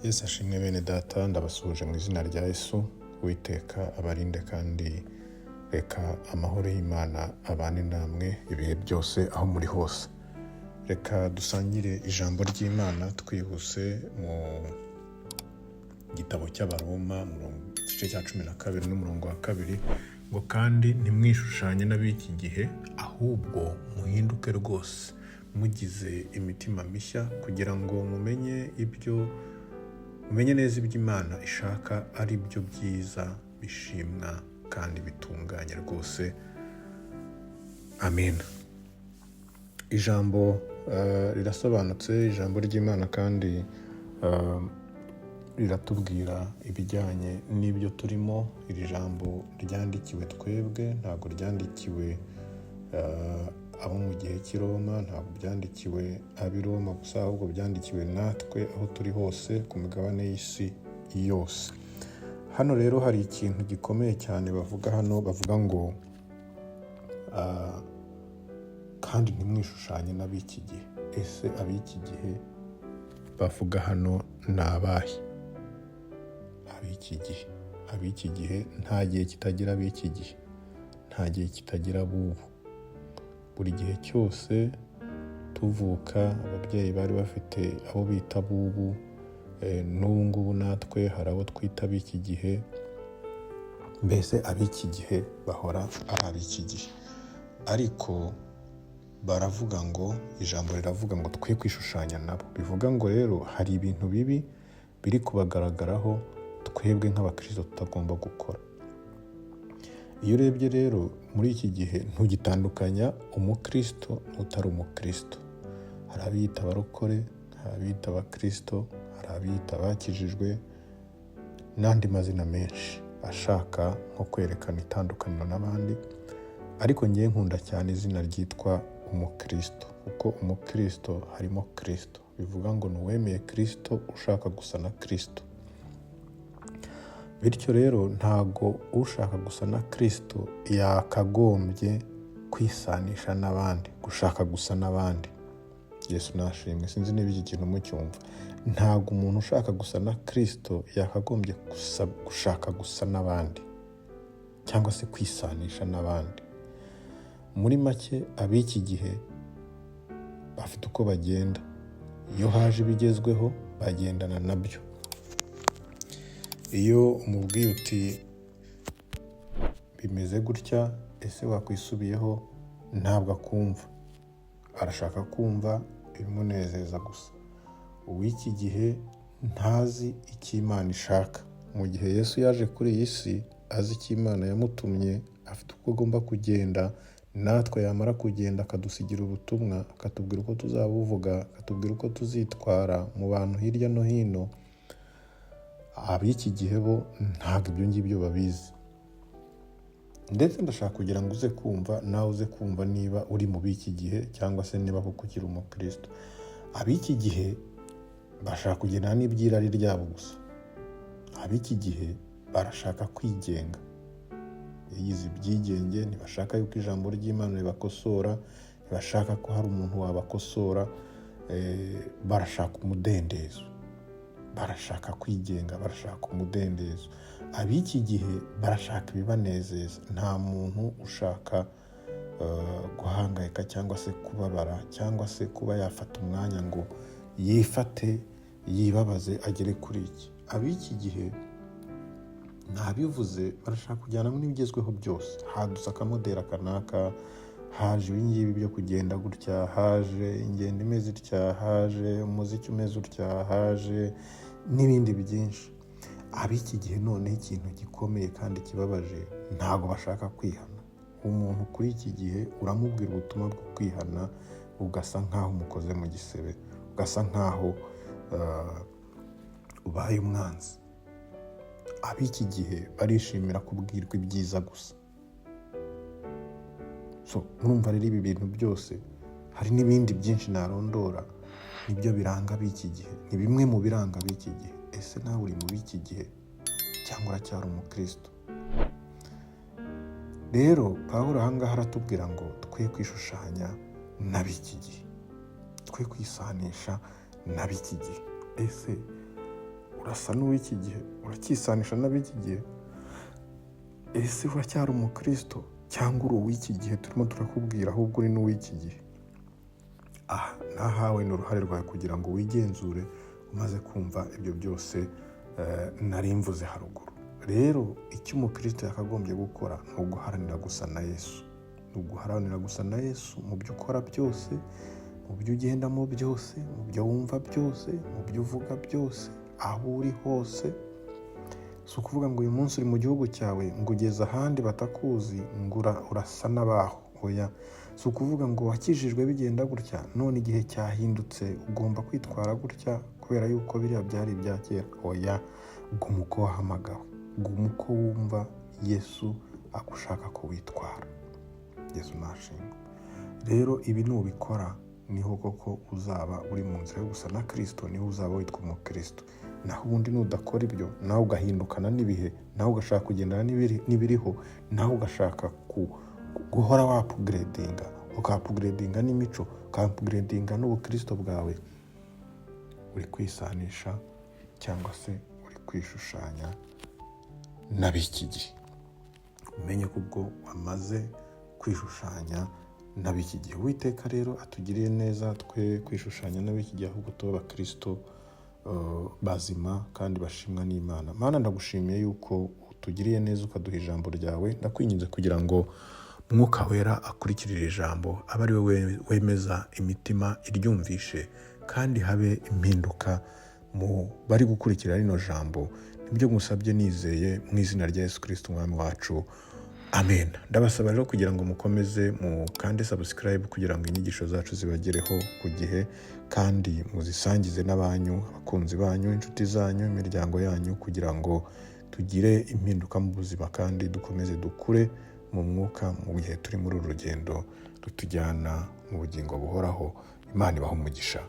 Yesu ashimwe bene data, ndabasuhuje mu izina rya Yesu. Uwiteka abarinde kandi reka amahoro y'Imana abane namwe ibihe byose aho muri hose. Reka dusangire ijambo ry'Imana twihuse mu gitabo cy'Abaroma mu gice cya 12 n'umurongo wa 2 ngo kandi ntimwishushanye n'ab'iki gihe, ahubwo muhinduke rwose mugize imitima mishya kugira ngo mumenye neza ibyo Imana ishaka ari byo byiza bishimwa kandi bitunganye rwose. Amen. Ijambo rirasobanutse, ijambo ry'Imana kandi riratubwira ibijyanye n'ibyo turimo. Iri jambo ryandikiwe twebwe, ntabwo ryandikiwe abo mu gihe cy'i Roma, ntabwo byandikiwe ab'i Roma gusa, ahubwo byandikiwe natwe aho turi hose ku migabane y'isi yose. Hano rero hari ikintu gikomeye cyane bavuga hano, bavuga ngo kandi ntimwishushanye n'ab'iki gihe. Ese ab'iki gihe bavuga hano ni abahe? Ab'iki gihe nta gihe kitagira ab'iki gihe, nta gihe kitagira abubu. Buri gihe cyose tuvuka ababyeyi bari bafite abo bita abubu, n'ubu ngubu natwe hari abo twita ab'iki gihe. Mbese ab'iki gihe bahora ari ab'iki gihe, ariko baravuga ngo, ijambo riravuga ngo twe kwishushanya nabo. Bivuga ngo rero hari ibintu bibi biri kubagaragaraho twebwe nk'abakristo tutagomba gukora. Iyo urebye rero muri iki gihe ntugitandukanya umukristo n'utari umukristo. Hari abiyita abarokore, hari abiyita abakristo, hari abiyita abakijijwe n'andi mazina menshi ashaka nko kwerekana itandukaniro n'abandi, ariko ngiye nkunda cyane izina ryitwa umukristo, kuko umukristo harimo Kristo. Bivuga ngo n'uwemeye Kristo ushaka gusa na Kristo. Bityo rero ntago ushaka gusa na Kristo yakagombye kwisanisha n'abandi, gushaka gusa n'abandi. Yesu nashimwe. Sinzi niba iki kintu mucyumva. Ntago umuntu ushaka gusa na Kristo yakagombye gushaka gusa n'abandi cyangwa se kwisanisha n'abandi. Muri make ab'iki gihe bafite uko bagenda. Iyo haje ibigezweho bagendana nabyo. Iyo umubwiye uti bimeze gutya, ese wakwisubiyeho, ntabwo akumva. Arashaka kumva ibimunezeza gusa. Uw'iki gihe ntazi icyo Imana ishaka. Mu gihe Yesu yaje kuri iyi si azi icyo Imana yamutumye, afite uko agomba kugenda, natwe yamara kugenda akadusigira ubutumwa, akatubwira uko tuzabuvuga, akatubwira uko tuzitwara mu bantu hirya no hino. Ab'iki gihe bo ntabwo ibyo ngibyo babizi. Ndetse ndashaka kugira ngo uze kumva, nawe uze kumva niba uri mu b'iki gihe cyangwa se niba koko ukiri umukristo. Ab'iki gihe bashaka kugendana n'ibyirari ryabo gusa. Ab'iki gihe barashaka kwigenga, yize ibyigenge, ntibashaka yuko ijambo ry'Imana ribakosora, ntibashaka ko hari umuntu wabakosora. Barashaka umudendezo, barashaka kwigenga, barashaka umudendezo. Ab'iki gihe barashaka ibibanezeza. Nta muntu ushaka guhangayika cyangwa se kubabara cyangwa se kuba yafata umwanya ngo yifate, yibabaze, agere kuri iki. Ab'iki gihe ntabivuze, barashaka kujyana n'ibigezweho byose. Hadutse akamoderi kanaka, haje ibingibi byo kugenda gutya, haje ingendo imeze itya, haje umuziki umeze utya, haje n'ibindi byinshi. Ab'iki gihe noneho ikintu gikomeye kandi kibabaje, ntago bashaka kwihana. Umuntu kuri iki gihe uramubwira ubutumwa bwo kwihana, ugasa nkaho umukoze mu gisebe, ugasa nkaho ubaye umwanzi. Ab'iki gihe barishimira kubwirwa ibyiza gusa. Murumva rero ibi bintu byose, hari n'ibindi byinshi narondora, nibyo biranga ab'iki gihe. Ni bimwe mu biranga ab'iki gihe. Ese nawe uri mu b'iki gihe cyangwa uracyari umukristo? Rero Pawulo ahangaha aratubwira ngo twe kwishushanya n'ab'iki gihe, twe kwisanisha n'ab'iki gihe. Ese urasa n'uw'iki gihe, uracyisanisha n'ab'iki gihe. Ese uracyari umukristo cyangwa uri uw'iki gihe turimo turakubwira, ahubwo uri n'uw'iki gihe? Nahawe n'uruhare rwawe kugira ngo wigenzure umaze kumva ibyo byose nari mvuze haruguru. Rero icyo umukristo yakagombye gukora ni uguharanira gusa na Yesu. Ni uguharanira gusa na Yesu mu byo ukora byose, mu byo ugendamo byose, mu byo wumva byose, mu byo uvuga byose, aho uri hose. Si ukuvuga ngo uyu munsi uri mu gihugu cyawe ngo ugeze ahandi batakuzi ngo urasa n'abaho. Oya, si ukuvuga ngo wakijijwe bigenda gutya none igihe cyahindutse ugomba kwitwara gutya kubera yuko biriya byari ibya kera. Oya, guma uko wahamagawe, guma uko wumva Yesu agushaka ko witwara. Yesu nashimwe. Rero ibi nubikora niho koko uzaba uri mu nzira yo gusa na Kristo, niho uzaba witwa umukristo. Naho ubundi nudakora ibyo, nawe ugahindukana n'ibihe, nawe ugashaka kugendana n'ibiriho, nawe ugashaka guhora wapugredinga, ukapugredinga n'imico, ukapugredinga n'ubukristo bwawe, uri kwisanisha cyangwa se uri kwishushanya n'ab'iki gihe. Umenye ko ubwo wamaze kwishushanya n'ab'iki gihe. Uwiteka rero atugiriye neza twe kwishushanya n'ab'iki gihe, ahubwo tuba abakristo bazima kandi bashimwa n'Imana. Mana, ndagushimiye yuko utugiriye neza ukaduha ijambo ryawe. Ndakwinginze kugira ngo Mwuka Wera akurikirire ijambo, abe ari we wemeza imitima iryumvishe, kandi habe impinduka mu bari gukurikira rino jambo. Nibyo ngusabye nizeye mu izina rya Yesu Kristo umwami wacu. Amen. Ndabasaba rero kugira ngo mukomeze mukande subscribe kugira ngo inyigisho zacu zibagereho ku gihe, kandi muzisangize n'abanyu, abakunzi banyu, inshuti zanyu, imiryango yanyu, kugira ngo tugire impinduka mu buzima kandi dukomeze dukure mu mwuka mu bihe turi muri uru rugendo rutujyana mu bugingo buhoraho. Imana ibahe umugisha.